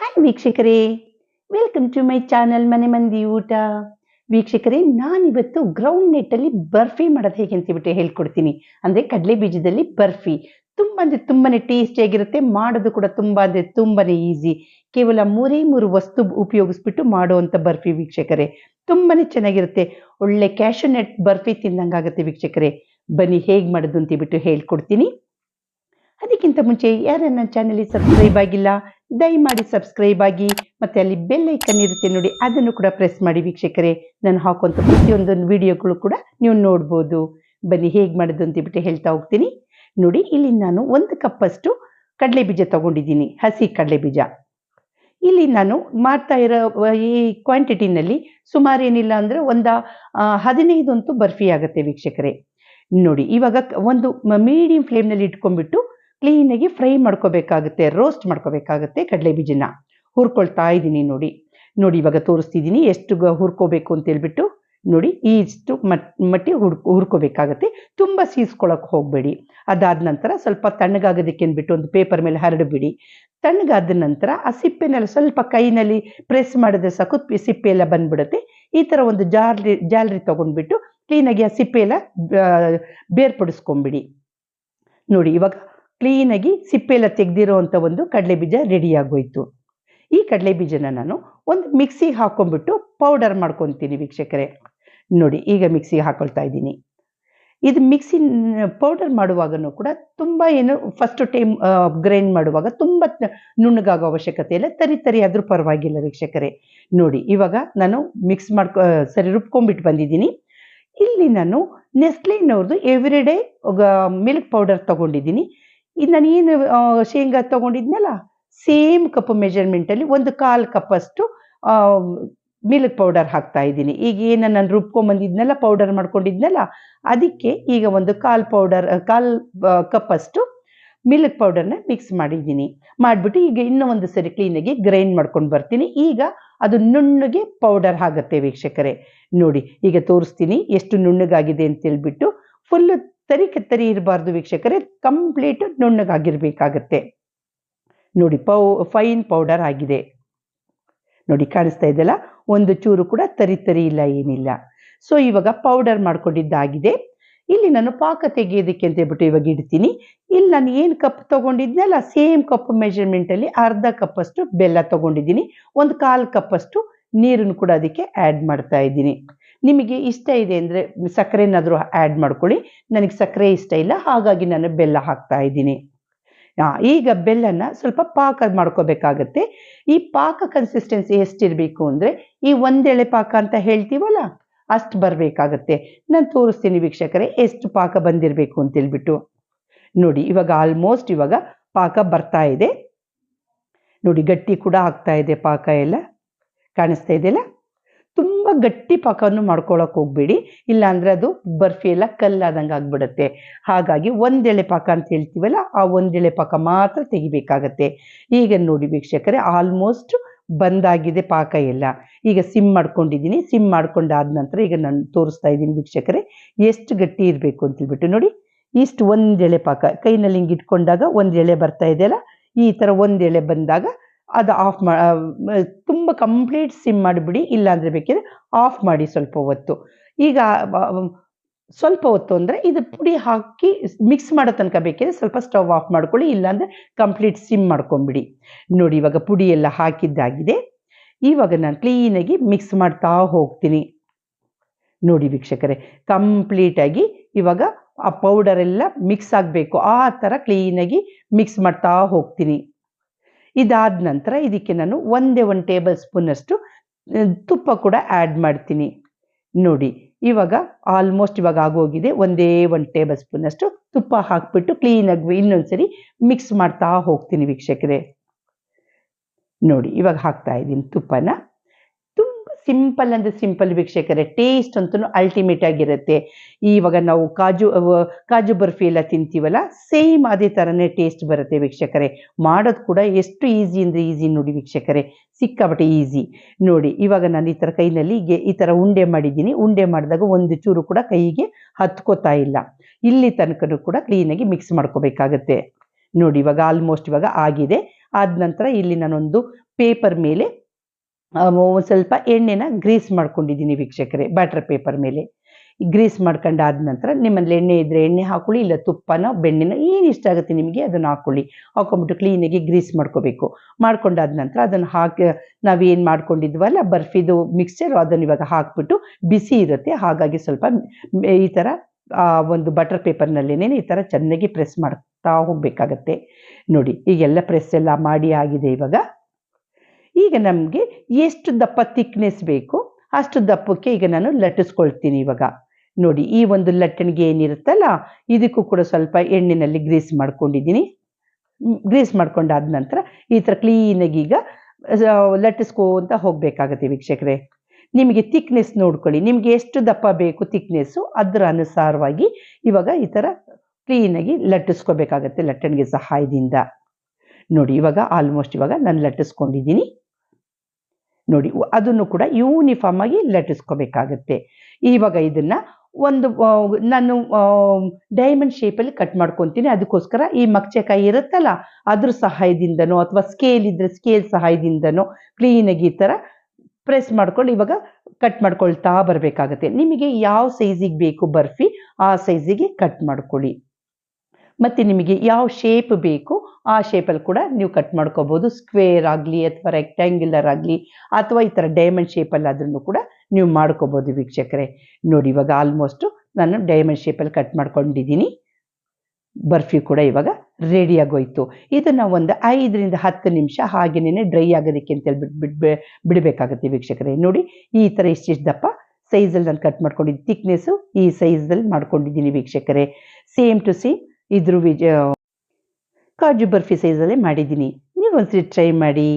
Hi ವೀಕ್ಷಕರೇ, welcome to my channel ಮನೆ ಮಂದಿ ಊಟ. ವೀಕ್ಷಕರೇ, ನಾನಿವತ್ತು ಗ್ರೌಂಡ್ ನೆಟ್ಟಲ್ಲಿ ಬರ್ಫಿ ಮಾಡೋದು ಹೇಗೆ ಅಂತೇಳ್ಬಿಟ್ಟು ಹೇಳ್ಕೊಡ್ತೀನಿ. ಅಂದರೆ ಕಡಲೆ ಬೀಜದಲ್ಲಿ ಬರ್ಫಿ ತುಂಬ ಅಂದರೆ ತುಂಬಾನೇ ಟೇಸ್ಟಿಯಾಗಿರುತ್ತೆ. ಮಾಡೋದು ಕೂಡ ತುಂಬ ಅಂದರೆ ತುಂಬಾನೇ ಈಸಿ. ಕೇವಲ ಮೂರೇ ವಸ್ತು ಉಪಯೋಗಿಸ್ಬಿಟ್ಟು ಮಾಡುವಂಥ ಬರ್ಫಿ ವೀಕ್ಷಕರೇ. ತುಂಬಾನೇ ಚೆನ್ನಾಗಿರುತ್ತೆ. ಒಳ್ಳೆ ಕ್ಯಾಶು ನಟ್ ಬರ್ಫಿ ತಿಂದಂಗಾಗುತ್ತೆ ವೀಕ್ಷಕರೇ. ಬನ್ನಿ ಹೇಗೆ ಮಾಡೋದು ಅಂತೇಳ್ಬಿಟ್ಟು ಹೇಳ್ಕೊಡ್ತೀನಿ. ಅದಕ್ಕಿಂತ ಮುಂಚೆ ಯಾರು ನನ್ನ ಚಾನಲ್ಗೆ ಸಬ್ಸ್ಕ್ರೈಬ್ ಆಗಿಲ್ಲ, ದಯಮಾಡಿ ಸಬ್ಸ್ಕ್ರೈಬ್ ಆಗಿ, ಮತ್ತು ಅಲ್ಲಿ ಬೆಲ್ ಐಕನ್ ಇರುತ್ತೆ ನೋಡಿ, ಅದನ್ನು ಕೂಡ ಪ್ರೆಸ್ ಮಾಡಿ ವೀಕ್ಷಕರೇ. ನಾನು ಹಾಕುವಂಥ ಪ್ರತಿಯೊಂದು ವಿಡಿಯೋಗಳು ಕೂಡ ನೀವು ನೋಡ್ಬೋದು. ಬನ್ನಿ ಹೇಗೆ ಮಾಡೋದು ಅಂತೇಳ್ಬಿಟ್ಟು ಹೇಳ್ತಾ ಹೋಗ್ತೀನಿ. ನೋಡಿ, ಇಲ್ಲಿ ನಾನು 1 ಕಪ್ಪಷ್ಟು ಕಡಲೆ ಬೀಜ ತೊಗೊಂಡಿದ್ದೀನಿ, ಹಸಿ ಕಡಲೆ ಬೀಜ. ಇಲ್ಲಿ ನಾನು ಮಾಡ್ತಾ ಇರೋ ಈ ಕ್ವಾಂಟಿಟಿನಲ್ಲಿ ಸುಮಾರು ಏನಿಲ್ಲ ಅಂದರೆ ಒಂದು 15 ಅಂತೂ ಬರ್ಫಿ ಆಗುತ್ತೆ ವೀಕ್ಷಕರೇ. ನೋಡಿ, ಇವಾಗ ಒಂದು ಮೀಡಿಯಂ ಫ್ಲೇಮ್ನಲ್ಲಿ ಇಟ್ಕೊಂಡ್ಬಿಟ್ಟು ಕ್ಲೀನಾಗಿ ಫ್ರೈ ಮಾಡ್ಕೋಬೇಕಾಗುತ್ತೆ, ರೋಸ್ಟ್ ಮಾಡ್ಕೋಬೇಕಾಗುತ್ತೆ. ಕಡಲೆ ಬೀಜನ ಹುರ್ಕೊಳ್ತಾ ಇದ್ದೀನಿ. ನೋಡಿ ನೋಡಿ ಇವಾಗ ತೋರಿಸ್ತಿದ್ದೀನಿ ಎಷ್ಟು ಹುರ್ಕೋಬೇಕು ಅಂತೇಳ್ಬಿಟ್ಟು. ನೋಡಿ, ಇಷ್ಟು ಮಟ್ಟಿ ಹುರ್ಕೋಬೇಕಾಗತ್ತೆ. ತುಂಬ ಸೀಸ್ಕೊಳಕ್ಕೆ ಹೋಗಬೇಡಿ. ಅದಾದ ನಂತರ ಸ್ವಲ್ಪ ತಣ್ಣಗಾಗೋದಕ್ಕೆ ಅಂದ್ಬಿಟ್ಟು ಒಂದು ಪೇಪರ್ ಮೇಲೆ ಹರಡಿಬಿಡಿ. ತಣ್ಣಗಾದ ನಂತರ ಆ ಸಿಪ್ಪೆನೆಲ್ಲ ಸ್ವಲ್ಪ ಕೈನಲ್ಲಿ ಪ್ರೆಸ್ ಮಾಡಿದ್ರೆ ಸಾಕು, ಸಿಪ್ಪೆ ಎಲ್ಲ ಬಂದ್ಬಿಡುತ್ತೆ. ಈ ಥರ ಒಂದು ಜಾಲರಿ ತೊಗೊಂಡ್ಬಿಟ್ಟು ಕ್ಲೀನಾಗಿ ಆ ಸಿಪ್ಪೆ ಎಲ್ಲ ಬೇರ್ಪಡಿಸ್ಕೊಂಬಿಡಿ. ನೋಡಿ, ಇವಾಗ ಕ್ಲೀನಾಗಿ ಸಿಪ್ಪೆ ಎಲ್ಲ ತೆಗೆದಿರೋ ಅಂಥ ಒಂದು ಕಡಲೆ ಬೀಜ ರೆಡಿ ಆಗೋಯ್ತು. ಈ ಕಡಲೆ ಬೀಜನ ನಾನು ಒಂದು ಮಿಕ್ಸಿಗೆ ಹಾಕೊಂಡ್ಬಿಟ್ಟು ಪೌಡರ್ ಮಾಡ್ಕೊತೀನಿ ವೀಕ್ಷಕರೇ. ನೋಡಿ, ಈಗ ಮಿಕ್ಸಿಗೆ ಹಾಕೊಳ್ತಾ ಇದ್ದೀನಿ. ಇದು ಮಿಕ್ಸಿ ಪೌಡರ್ ಮಾಡುವಾಗನೂ ಕೂಡ ತುಂಬ ಫಸ್ಟ್ ಟೈಮ್ ಗ್ರೈಂಡ್ ಮಾಡುವಾಗ ತುಂಬ ನುಣ್ಣಗಾಗೋ ಅವಶ್ಯಕತೆ ಇಲ್ಲ, ತರಿ ಆದರೂ ಪರವಾಗಿಲ್ಲ ವೀಕ್ಷಕರೇ. ನೋಡಿ, ಇವಾಗ ನಾನು ಮಿಕ್ಸ್ ಸರಿ ರುಬ್ಕೊಂಡ್ಬಿಟ್ಟು ಬಂದಿದ್ದೀನಿ. ಇಲ್ಲಿ ನಾನು ನೆಸ್ಲೆನವ್ರದ್ದು ಎವ್ರಿಡೇ ಮಿಲ್ಕ್ ಪೌಡರ್ ತೊಗೊಂಡಿದ್ದೀನಿ. ಇದು ನಾನು ಏನು ಶೇಂಗಾ ತೊಗೊಂಡಿದ್ನಲ್ಲ, ಸೇಮ್ ಕಪ್ ಮೆಜರ್ಮೆಂಟಲ್ಲಿ 1/4 ಕಪ್ಪಷ್ಟು ಮಿಲ್ಕ್ ಪೌಡರ್ ಹಾಕ್ತಾ ಇದ್ದೀನಿ. ಈಗ ಏನು ನಾನು ರುಬ್ಕೊಂಬಂದಿದ್ನಲ್ಲ, ಪೌಡರ್ ಮಾಡ್ಕೊಂಡಿದ್ನಲ್ಲ, ಅದಕ್ಕೆ ಈಗ ಒಂದು 1/4 ಕಪ್ಪಷ್ಟು ಮಿಲ್ಕ್ ಪೌಡರ್ನ ಮಿಕ್ಸ್ ಮಾಡಿದ್ದೀನಿ. ಮಾಡಿಬಿಟ್ಟು ಈಗ ಇನ್ನೂ ಒಂದು ಸರಿ ಕ್ಲೀನಾಗಿ ಗ್ರೈಂಡ್ ಮಾಡ್ಕೊಂಡು ಬರ್ತೀನಿ. ಈಗ ಅದು ನುಣ್ಣಗೆ ಪೌಡರ್ ಆಗುತ್ತೆ ವೀಕ್ಷಕರೇ. ನೋಡಿ, ಈಗ ತೋರಿಸ್ತೀನಿ ಎಷ್ಟು ನುಣ್ಣಗಾಗಿದೆ ಅಂತೇಳ್ಬಿಟ್ಟು. ಫುಲ್ಲು ತರಿ ಇರಬಾರ್ದು ವೀಕ್ಷಕರೇ, ಕಂಪ್ಲೀಟ್ ನುಣ್ಣಗಾಗಿರ್ಬೇಕಾಗತ್ತೆ. ನೋಡಿ, ಫೈನ್ ಪೌಡರ್ ಆಗಿದೆ. ನೋಡಿ, ಕಾಣಿಸ್ತಾ ಇದೆಯಲ್ಲ, ಒಂದು ಚೂರು ಕೂಡ ತರಿ ಇಲ್ಲ, ಏನಿಲ್ಲ. ಸೊ ಇವಾಗ ಪೌಡರ್ ಮಾಡ್ಕೊಂಡಿದ್ದಾಗಿದೆ. ಇಲ್ಲಿ ನಾನು ಪಾಕ ತೆಗೆಯೋದಕ್ಕೆ ಅಂತ ಹೇಳ್ಬಿಟ್ಟು ಇವಾಗ ಇಡ್ತೀನಿ. ಇಲ್ಲಿ ನಾನು ಏನು ಕಪ್ ತೊಗೊಂಡಿದ್ನಲ್ಲ, ಸೇಮ್ ಕಪ್ ಮೆಜರ್ಮೆಂಟಲ್ಲಿ ಅರ್ಧ ಕಪ್ಪಷ್ಟು ಬೆಲ್ಲ ತೊಗೊಂಡಿದ್ದೀನಿ. 1/4 ಕಪ್ಪಷ್ಟು ನೀರನ್ನು ಕೂಡ ಅದಕ್ಕೆ ಆ್ಯಡ್ ಮಾಡ್ತಾ ಇದ್ದೀನಿ. ನಿಮಗೆ ಇಷ್ಟ ಇದೆ ಅಂದರೆ ಸಕ್ಕರೆನಾದರೂ ಆ್ಯಡ್ ಮಾಡ್ಕೊಳ್ಳಿ. ನನಗೆ ಸಕ್ಕರೆ ಇಷ್ಟ ಇಲ್ಲ, ಹಾಗಾಗಿ ನಾನು ಬೆಲ್ಲ ಹಾಕ್ತಾ ಇದ್ದೀನಿ. ಈಗ ಬೆಲ್ಲನ ಸ್ವಲ್ಪ ಪಾಕ ಮಾಡ್ಕೋಬೇಕಾಗತ್ತೆ. ಈ ಪಾಕ ಕನ್ಸಿಸ್ಟೆನ್ಸಿ ಎಷ್ಟಿರಬೇಕು ಅಂದರೆ, ಈ 1 ಎಳೆ ಪಾಕ ಅಂತ ಹೇಳ್ತೀವಲ್ಲ, ಅಷ್ಟು ಬರಬೇಕಾಗತ್ತೆ. ನಾನು ತೋರಿಸ್ತೀನಿ ವೀಕ್ಷಕರೇ ಎಷ್ಟು ಪಾಕ ಬಂದಿರಬೇಕು ಅಂತೇಳ್ಬಿಟ್ಟು. ನೋಡಿ, ಇವಾಗ ಆಲ್ಮೋಸ್ಟ್ ಇವಾಗ ಪಾಕ ಬರ್ತಾ ಇದೆ. ನೋಡಿ, ಗಟ್ಟಿ ಕೂಡ ಆಗ್ತಾ ಇದೆ ಪಾಕ ಎಲ್ಲ. ಕಾಣಿಸ್ತಾ ಇದೆಯಲ್ಲ, ತುಂಬ ಗಟ್ಟಿ ಪಾಕವನ್ನು ಮಾಡ್ಕೊಳಕ್ಕೆ ಹೋಗ್ಬೇಡಿ, ಇಲ್ಲಾಂದರೆ ಅದು ಬರ್ಫಿ ಎಲ್ಲ ಕಲ್ಲಾದಂಗೆ ಆಗ್ಬಿಡುತ್ತೆ. ಹಾಗಾಗಿ 1 ಎಳೆ ಪಾಕ ಅಂತ ಹೇಳ್ತೀವಲ್ಲ, ಆ 1 ಎಳೆ ಪಾಕ ಮಾತ್ರ ತೆಗಿಬೇಕಾಗತ್ತೆ. ಈಗ ನೋಡಿ ವೀಕ್ಷಕರೇ, ಆಲ್ಮೋಸ್ಟ್ ಬಂದಾಗಿದೆ ಪಾಕ ಎಲ್ಲ. ಈಗ ಸಿಮ್ ಮಾಡ್ಕೊಂಡಿದ್ದೀನಿ. ಸಿಮ್ ಮಾಡ್ಕೊಂಡಾದ ನಂತರ ಈಗ ನಾನು ತೋರಿಸ್ತಾ ಇದ್ದೀನಿ ವೀಕ್ಷಕರೇ ಎಷ್ಟು ಗಟ್ಟಿ ಇರಬೇಕು ಅಂತೇಳ್ಬಿಟ್ಟು. ನೋಡಿ, ಇಷ್ಟು 1 ಎಳೆ ಪಾಕ ಕೈನಲ್ಲಿ ಹಿಂಗೆ ಇಟ್ಕೊಂಡಾಗ 1 ಎಳೆ ಬರ್ತಾ ಇದೆಯಲ್ಲ, ಈ ಥರ 1 ಎಳೆ ಬಂದಾಗ ಅದು ಆಫ್ ತುಂಬ ಕಂಪ್ಲೀಟ್ ಸಿಮ್ ಮಾಡಿಬಿಡಿ, ಇಲ್ಲಾಂದರೆ ಬೇಕಿದ್ರೆ ಆಫ್ ಮಾಡಿ ಸ್ವಲ್ಪ ಹೊತ್ತು. ಈಗ ಸ್ವಲ್ಪ ಹೊತ್ತು ಅಂದರೆ ಇದು ಪುಡಿ ಹಾಕಿ ಮಿಕ್ಸ್ ಮಾಡೋ ತನಕ ಬೇಕಿದ್ರೆ ಸ್ವಲ್ಪ ಸ್ಟವ್ ಆಫ್ ಮಾಡ್ಕೊಳ್ಳಿ, ಇಲ್ಲಾಂದರೆ ಕಂಪ್ಲೀಟ್ ಸಿಮ್ ಮಾಡ್ಕೊಂಬಿಡಿ. ನೋಡಿ, ಇವಾಗ ಪುಡಿ ಎಲ್ಲ ಹಾಕಿದ್ದಾಗಿದೆ. ಇವಾಗ ನಾನು ಕ್ಲೀನಾಗಿ ಮಿಕ್ಸ್ ಮಾಡ್ತಾ ಹೋಗ್ತೀನಿ. ನೋಡಿ ವೀಕ್ಷಕರೇ, ಕಂಪ್ಲೀಟಾಗಿ ಇವಾಗ ಆ ಪೌಡರೆಲ್ಲ ಮಿಕ್ಸ್ ಆಗಬೇಕು, ಆ ಥರ ಕ್ಲೀನಾಗಿ ಮಿಕ್ಸ್ ಮಾಡ್ತಾ ಹೋಗ್ತೀನಿ. ಇದಾದ ನಂತರ ಇದಕ್ಕೆ ನಾನು 1 ಟೇಬಲ್ ಸ್ಪೂನಷ್ಟು ತುಪ್ಪ ಕೂಡ ಆ್ಯಡ್ ಮಾಡ್ತೀನಿ. ನೋಡಿ, ಇವಾಗ ಆಲ್ಮೋಸ್ಟ್ ಇವಾಗ ಆಗೋಗಿದೆ. 1 ಟೇಬಲ್ ಸ್ಪೂನಷ್ಟು ತುಪ್ಪ ಹಾಕ್ಬಿಟ್ಟು ಕ್ಲೀನಾಗಿ ಇನ್ನೊಂದ್ಸರಿ ಮಿಕ್ಸ್ ಮಾಡ್ತಾ ಹೋಗ್ತೀನಿ ವೀಕ್ಷಕರೇ. ನೋಡಿ, ಇವಾಗ ಹಾಕ್ತಾ ಇದ್ದೀನಿ ತುಪ್ಪನ. ಸಿಂಪಲ್ ಅಂದರೆ ಸಿಂಪಲ್ ವೀಕ್ಷಕರೇ, ಟೇಸ್ಟ್ ಅಂತೂ ಅಲ್ಟಿಮೇಟ್ ಆಗಿರುತ್ತೆ. ಇವಾಗ ನಾವು ಕಾಜು ಬರ್ಫಿ ಎಲ್ಲ ತಿಂತೀವಲ್ಲ, ಸೇಮ್ ಅದೇ ಥರನೇ ಟೇಸ್ಟ್ ಬರುತ್ತೆ ವೀಕ್ಷಕರೇ. ಮಾಡೋದು ಕೂಡ ಎಷ್ಟು ಈಸಿ ಅಂದರೆ ಈಸಿ ನೋಡಿ ವೀಕ್ಷಕರೇ, ಸಿಕ್ಕಾಪಟ್ಟೆ ಈಸಿ. ನೋಡಿ, ಇವಾಗ ನಾನು ಈ ಥರ ಕೈನಲ್ಲಿ ಈ ಥರ ಉಂಡೆ ಮಾಡಿದ್ದೀನಿ. ಉಂಡೆ ಮಾಡಿದಾಗ ಒಂದು ಚೂರು ಕೂಡ ಕೈಗೆ ಹತ್ಕೋತಾ ಇಲ್ಲ. ಇಲ್ಲಿ ತನಕನೂ ಕೂಡ ಕ್ಲೀನಾಗಿ ಮಿಕ್ಸ್ ಮಾಡ್ಕೋಬೇಕಾಗತ್ತೆ. ನೋಡಿ, ಇವಾಗ ಆಲ್ಮೋಸ್ಟ್ ಇವಾಗ ಆಗಿದೆ. ಆದ ನಂತರ ಇಲ್ಲಿ ನಾನೊಂದು ಪೇಪರ್ ಮೇಲೆ ಒಂದು ಸ್ವಲ್ಪ ಎಣ್ಣೆನ ಗ್ರೀಸ್ ಮಾಡ್ಕೊಂಡಿದ್ದೀನಿ ವೀಕ್ಷಕರೇ. ಬಟರ್ ಪೇಪರ್ ಮೇಲೆ ಗ್ರೀಸ್ ಮಾಡ್ಕೊಂಡಾದ ನಂತರ ನಿಮ್ಮಲ್ಲಿ ಎಣ್ಣೆ ಇದ್ದರೆ ಎಣ್ಣೆ ಹಾಕೊಳ್ಳಿ, ಇಲ್ಲ ತುಪ್ಪನೋ ಬೆಣ್ಣೆನೋ ಏನು ಇಷ್ಟ ಆಗುತ್ತೆ ನಿಮಗೆ ಅದನ್ನು ಹಾಕ್ಕೊಳ್ಳಿ. ಹಾಕೊಂಬಿಟ್ಟು ಕ್ಲೀನಾಗಿ ಗ್ರೀಸ್ ಮಾಡ್ಕೋಬೇಕು. ಮಾಡ್ಕೊಂಡಾದ ನಂತರ ಅದನ್ನು ಹಾಕಿ ನಾವೇನು ಮಾಡ್ಕೊಂಡಿದ್ವಲ್ಲ ಬರ್ಫಿದು ಮಿಕ್ಸ್ಚರ್ ಅದನ್ನು ಇವಾಗ ಹಾಕ್ಬಿಟ್ಟು ಬಿಸಿ ಇರುತ್ತೆ, ಹಾಗಾಗಿ ಸ್ವಲ್ಪ ಈ ಥರ ಒಂದು ಬಟರ್ ಪೇಪರ್ನಲ್ಲೇನೆ ಈ ಥರ ಚೆನ್ನಾಗಿ ಪ್ರೆಸ್ ಮಾಡ್ತಾ ಹೋಗಬೇಕಾಗತ್ತೆ. ನೋಡಿ ಈಗೆಲ್ಲ ಪ್ರೆಸ್ ಎಲ್ಲ ಮಾಡಿ ಆಗಿದೆ. ಈಗ ನಮಗೆ ಎಷ್ಟು ದಪ್ಪ ಥಿಕ್ನೆಸ್ ಬೇಕು ಅಷ್ಟು ದಪ್ಪಕ್ಕೆ ಈಗ ನಾನು ಲಟ್ಟಿಸ್ಕೊಳ್ತೀನಿ. ನೋಡಿ ಈ ಒಂದು ಲಟ್ಟಣಿಗೆ ಏನಿರುತ್ತಲ್ಲ ಇದಕ್ಕೂ ಕೂಡ ಸ್ವಲ್ಪ ಎಣ್ಣೆಯಲ್ಲಿ ಗ್ರೀಸ್ ಮಾಡ್ಕೊಂಡಿದ್ದೀನಿ. ಗ್ರೀಸ್ ಮಾಡ್ಕೊಂಡಾದ ನಂತರ ಈ ಥರ ಕ್ಲೀನಾಗಿ ಈಗ ಲಟ್ಟಿಸ್ಕೊಂತ ಹೋಗಬೇಕಾಗತ್ತೆ ವೀಕ್ಷಕರೇ. ನಿಮಗೆ ಥಿಕ್ನೆಸ್ ನೋಡ್ಕೊಳ್ಳಿ, ನಿಮಗೆ ಎಷ್ಟು ದಪ್ಪ ಬೇಕು ಥಿಕ್ನೆಸ್ಸು ಅದರ ಅನುಸಾರವಾಗಿ ಇವಾಗ ಈ ಥರ ಕ್ಲೀನಾಗಿ ಲಟ್ಟಿಸ್ಕೋಬೇಕಾಗತ್ತೆ ಲಟ್ಟಣಿಗೆ ಸಹಾಯದಿಂದ. ನೋಡಿ ಆಲ್ಮೋಸ್ಟ್ ನಾನು ಲಟ್ಟಿಸ್ಕೊಂಡಿದ್ದೀನಿ. ನೋಡಿ ಅದನ್ನು ಕೂಡ ಯೂನಿಫಾರ್ಮ್ ಆಗಿ ಲಟ್ಟಿಸ್ಕೋಬೇಕಾಗತ್ತೆ. ಇದನ್ನು ಒಂದು ನಾನು ಡೈಮಂಡ್ ಶೇಪಲ್ಲಿ ಕಟ್ ಮಾಡ್ಕೊತೀನಿ. ಅದಕ್ಕೋಸ್ಕರ ಈ ಮಗ್ಚೆಕಾಯಿ ಇರುತ್ತಲ್ಲ ಅದ್ರ ಸಹಾಯದಿಂದನೋ ಅಥವಾ ಸ್ಕೇಲ್ ಇದ್ದರೆ ಸ್ಕೇಲ್ ಸಹಾಯದಿಂದನೋ ಕ್ಲೀನಾಗಿ ಈ ಥರ ಪ್ರೆಸ್ ಮಾಡ್ಕೊಂಡು ಕಟ್ ಮಾಡ್ಕೊಳ್ತಾ ಬರಬೇಕಾಗತ್ತೆ. ನಿಮಗೆ ಯಾವ ಸೈಜಿಗೆ ಬೇಕು ಬರ್ಫಿ ಆ ಸೈಜಿಗೆ ಕಟ್ ಮಾಡ್ಕೊಳ್ಳಿ. ಮತ್ತು ನಿಮಗೆ ಯಾವ ಶೇಪ್ ಬೇಕು ಆ ಶೇಪಲ್ಲಿ ಕೂಡ ನೀವು ಕಟ್ ಮಾಡ್ಕೋಬೋದು. ಸ್ಕ್ವೇರ್ ಆಗಲಿ ಅಥವಾ ರೆಕ್ಟ್ಯಾಂಗ್ಯುಲರ್ ಆಗಲಿ ಅಥವಾ ಈ ಥರ ಡೈಮಂಡ್ ಶೇಪಲ್ಲಾದ್ರೂ ಕೂಡ ನೀವು ಮಾಡ್ಕೋಬೋದು ವೀಕ್ಷಕರೇ. ನೋಡಿ ಆಲ್ಮೋಸ್ಟು ನಾನು ಡೈಮಂಡ್ ಶೇಪಲ್ಲಿ ಕಟ್ ಮಾಡ್ಕೊಂಡಿದ್ದೀನಿ. ಬರ್ಫಿ ಕೂಡ ರೆಡಿಯಾಗೋಯ್ತು. ಇದನ್ನು ಒಂದು 5 ರಿಂದ 10 ನಿಮಿಷ ಹಾಗೇನೇ ಡ್ರೈ ಆಗೋದಕ್ಕೆ ಅಂತೇಳಿ ಬಿಡಬೇಕಾಗತ್ತೆ ವೀಕ್ಷಕರೇ. ನೋಡಿ ಈ ಥರ ಇಷ್ಟಿಷ್ಟು ದಪ್ಪ ಸೈಜಲ್ಲಿ ನಾನು ಕಟ್ ಮಾಡ್ಕೊಂಡಿದ್ದು ಥಿಕ್ನೆಸ್ಸು ಈ ಸೈಜಲ್ಲಿ ಮಾಡ್ಕೊಂಡಿದ್ದೀನಿ ವೀಕ್ಷಕರೇ. ಸೇಮ್ ಟು ಸೇಮ್ ಇದ್ರ ಕಾಜು ಬರ್ಫಿ ಸೈಜಲ್ಲೇ ಮಾಡಿದ್ದೀನಿ. ನೀವು ಒಂದ್ಸರಿ ಟ್ರೈ ಮಾಡಿ.